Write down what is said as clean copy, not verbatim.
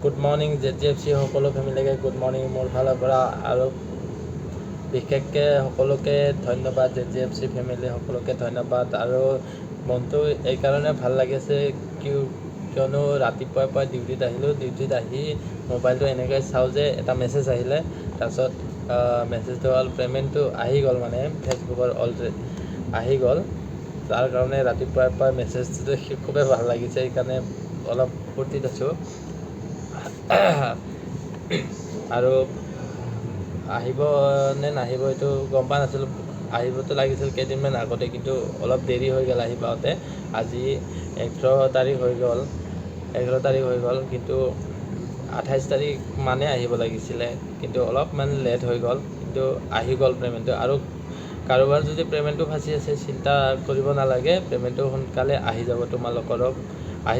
good morning ZGFC সকলো ফেমিলিকে good morning মোৰ ফালৰ পৰা আৰু বিশেষকৈ সকলোকে ধন্যবাদ ZGFC ফেমিলি সকলোকে ধন্যবাদ আৰু মনটো এইকাৰণে ভাল লাগিছে কিয়নো ৰাতিপুৱাৰ পৰা ডিউটিত আহিলোঁ ডিউটিত আহি মোবাইলটো এনেকৈ চাওঁ যে এটা মেছেজ আহিলে তাৰপিছত মেছেজটো হ'ল পে'মেণ্টটো আহি গ'ল মানে ফেচবুকৰ অলৰেডি আহি গ'ল তাৰ কাৰণে ৰাতিপুৱাৰ পৰা মেছেজটো খুবেই ভাল লাগিছে সেইকাৰণে অলপ ফূৰ্তিত আছোঁ আৰু আহিব নে নাহিব এইটো গম পোৱা নাছিলোঁ আহিবতো লাগিছিল কেইদিনমান আগতে কিন্তু অলপ দেৰি হৈ গ'ল আহি পাওঁতে আজি 11 তাৰিখ হৈ গ'ল কিন্তু 28 তাৰিখ মানে আহিব লাগিছিলে কিন্তু অলপমান লেট হৈ গ'ল কিন্তু আহি গ'ল পে'মেণ্টটো আৰু কাৰোবাৰ যদি পে'মেণ্টটো ফাঁচি আছে চিন্তা কৰিব নালাগে পে'মেণ্টটো সোনকালে আহি যাব তোমালোকৰো